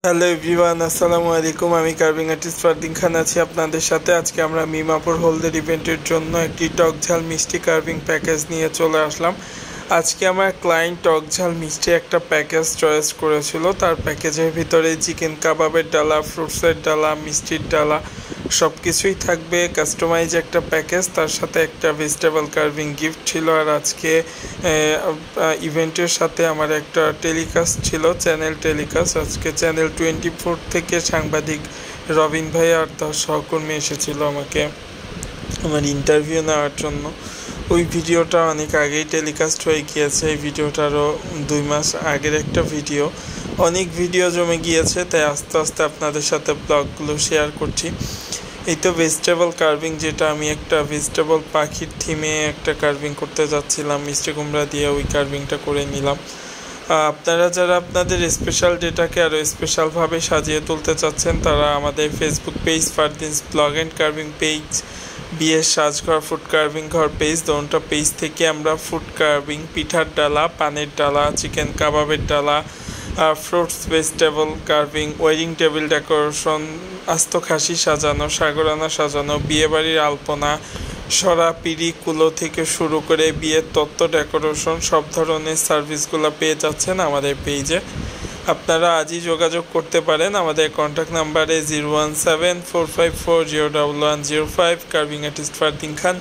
Hello everyone, আসসালামু আলাইকুম। আমি কার্ভিং আর্টিস্ট ফারদিন খান আছি আপনাদের সাথে। আজকে আমরা মিমাপুর হলদের ইভেন্টের জন্য একটি টক ঝাল মিষ্টি কার্ভিং প্যাকেজ নিয়ে চলে আসলাম। আজকে আমার ক্লায়েন্ট টক ঝাল মিষ্টি একটা প্যাকেজ চয়েস করেছিল। তার প্যাকেজের ভিতরে চিকেন কাবাবের ডালা, ফ্রুটসের ডালা, মিষ্টির ডালা সব কিছুই থাকবে। কাস্টমাইজ একটা প্যাকেজ, তার সাথে একটা ভেজিটেবল কার্ভিং গিফট ছিল। আর আজকে ইভেন্টের সাথে আমার একটা টেলিকাস্ট ছিল, চ্যানেল টেলিকাস্ট। আজকে চ্যানেল 24 থেকে সাংবাদিক রবিন ভাই আর তার সহকর্মী এসেছিল আমাকে আমার ইন্টারভিউ নেওয়ার জন্য। ওই ভিডিওটা অনেক আগেই টেলিকাস্ট হয়ে গিয়েছে। এই ভিডিওটারও 2 মাস আগের একটা ভিডিও। অনেক ভিডিও জমে গিয়েছে, তাই আস্তে আস্তে আপনাদের সাথে ব্লগগুলো শেয়ার করছি। এই তো ভেজিটেবল কার্ভিং, যেটা আমি একটা ভেজিটেবল পাখির থিমে একটা কার্ভিং করতে যাচ্ছিলাম, মিষ্টি কুমড়া দিয়ে ওই কার্ভিংটা করে নিলাম। আপনারা যারা আপনাদের স্পেশাল ডেটাকে আরও স্পেশালভাবে সাজিয়ে তুলতে চাচ্ছেন, তারা আমাদের Facebook page Fardin's blog and carving page, বিয়ের সাজঘর ফুড কার্ভিং ঘর পেজ, দোনটা পেজ থেকে আমরা ফুড কার্ভিং, পিঠার ডালা, পানের ডালা, চিকেন কাবাবের ডালা, fruits, vegetable carving, wedding table decoration, আস্ত খাসি সাজানো, সাগরানা সাজানো, বিয়েবাড়ির আলপনা, সরা, পিড়ি, কুলো থেকে শুরু করে বিয়ের তত্ত্ব ডেকোরেশন সব ধরনের সার্ভিসগুলো পেয়ে যাচ্ছেন আমাদের পেজে। আপনারা আজই যোগাযোগ করতে পারেন আমাদের কন্ট্যাক্ট নাম্বারে 01745401105, কার্ভিং আর্টিস্ট ফারদিন খান।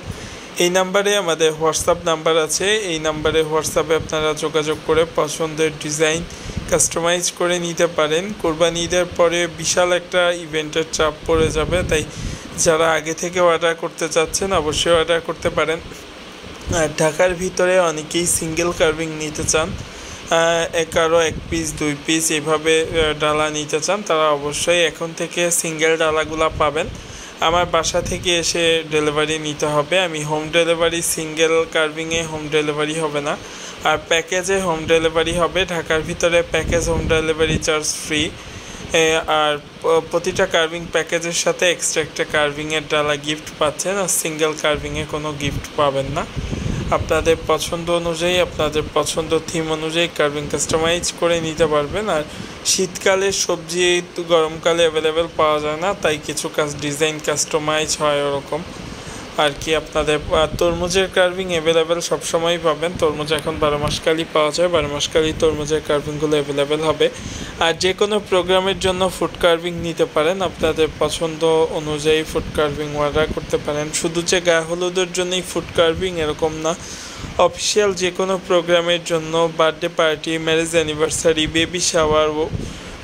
এই নাম্বারে আমাদের হোয়াটসঅ্যাপ নাম্বার আছে। এই নাম্বারে হোয়াটসঅ্যাপে আপনারা যোগাযোগ করে পছন্দের ডিজাইন কাস্টমাইজ করে নিতে পারেন। কোরবানি ঈদের পরে বিশাল একটা ইভেন্টের চাপ পড়ে যাবে, তাই যারা আগে থেকে অর্ডার করতে চাচ্ছেন অবশ্যই অর্ডার করতে পারেন। আর ঢাকার ভিতরে অনেকেই সিঙ্গেল কার্ভিং নিতে চান, কারো 1 পিস 2 পিস এভাবে ডালা নিতে চান, তারা অবশ্যই এখন থেকে সিঙ্গেল ডালাগুলা পাবেন। আমার বাসা থেকে এসে ডেলিভারি নিতে হবে। আমি হোম ডেলিভারি, সিঙ্গেল কার্ভিংয়ে হোম ডেলিভারি হবে না, আর প্যাকেজে হোম ডেলিভারি হবে। ঢাকার ভিতরে package home delivery charge free. আর প্রতিটা কার্ভিং প্যাকেজের সাথে এক্সট্রা একটা কার্ভিংয়ের ডালা গিফট পাচ্ছেন, আর সিঙ্গেল কার্ভিংয়ে কোনো গিফট পাবেন না। আপনাদের পছন্দ অনুযায়ী, আপনাদের পছন্দ থিম অনুযায়ী কার্ভিং কাস্টমাইজ করে নিতে পারবেন। আর শীতকালে সবজি গরমকালে অ্যাভেলেবেল পাওয়া যায় না, তাই কিছু ডিজাইন কাস্টমাইজ হয় ওরকম আর কি। আপনাদের তরমুজের কার্ভিং অ্যাভেলেবেল সবসময়ই পাবেন। তরমুজ এখন 12 মাসকালই পাওয়া যায়, 12 মাসকালই তরমুজের কার্ভিংগুলো অ্যাভেলেবেল হবে। আর যে কোনো প্রোগ্রামের জন্য ফুড কার্ভিং নিতে পারেন, আপনাদের পছন্দ অনুযায়ী ফুড কার্ভিং অর্ডার করতে পারেন। শুধু যে গায়ে হলুদের জন্যই ফুড কার্ভিং এরকম না, অফিসিয়াল যে কোনো প্রোগ্রামের জন্য, birthday party, marriage anniversary, baby shower,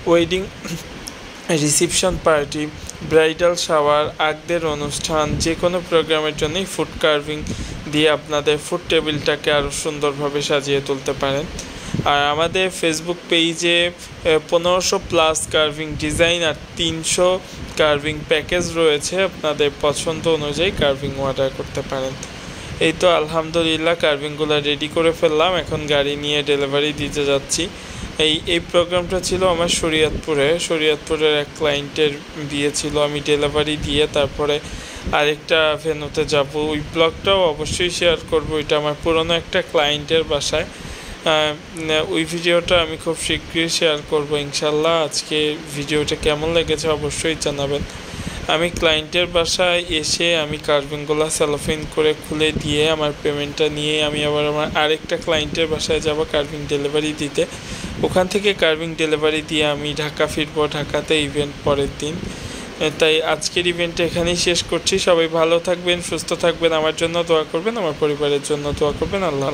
wedding reception party, bridal shower, আগদের অনুষ্ঠান, যে কোনো প্রোগ্রামের জন্যই ফুড কার্ভিং দিয়ে আপনাদের ফুড টেবিলটাকে আরও সুন্দরভাবে সাজিয়ে তুলতে পারেন। আর আমাদের ফেসবুক পেজে 1500+ কার্ভিং ডিজাইন আর 300 কার্ভিং প্যাকেজ রয়েছে। আপনাদের পছন্দ অনুযায়ী কার্ভিং অর্ডার করতে পারেন। এই তো আলহামদুলিল্লাহ কার্ভিংগুলো রেডি করে ফেললাম, এখন গাড়ি নিয়ে ডেলিভারি দিতে যাচ্ছি। এই প্রোগ্রামটা ছিল আমার শরীয়তপুরের এক ক্লায়েন্টের বিয়ে ছিল। আমি ডেলিভারি দিয়ে তারপরে আরেকটা ভেন্যুতে যাব। ওই ব্লগটাও অবশ্যই শেয়ার করব। এটা আমার পুরনো একটা ক্লায়েন্টের বাসায়। ওই ভিডিওটা আমি খুব শীঘ্রই শেয়ার করব ইনশাল্লাহ। আজকে ভিডিওটা কেমন লেগেছে অবশ্যই জানাবেন। আমি ক্লায়েন্টের বাসায় এসে আমি কার্ভিংগুলো সেলোফিন করে খুলে দিয়ে আমার পেমেন্টটা নিয়ে আমি আবার আমার আরেকটা ক্লায়েন্টের বাসায় যাব কার্ভিং ডেলিভারি দিতে। ওখান থেকে কার্ভিং ডেলিভারি দিয়ে আমি ঢাকা ফিরব, ঢাকাতে ইভেন্ট পরের দিন। তাই আজকের ইভেন্টটা এখানেই শেষ করছি। সবাই ভালো থাকবেন, সুস্থ থাকবেন, আমার জন্য দোয়া করবেন, আমার পরিবারের জন্য দোয়া করবেন। আল্লাহ।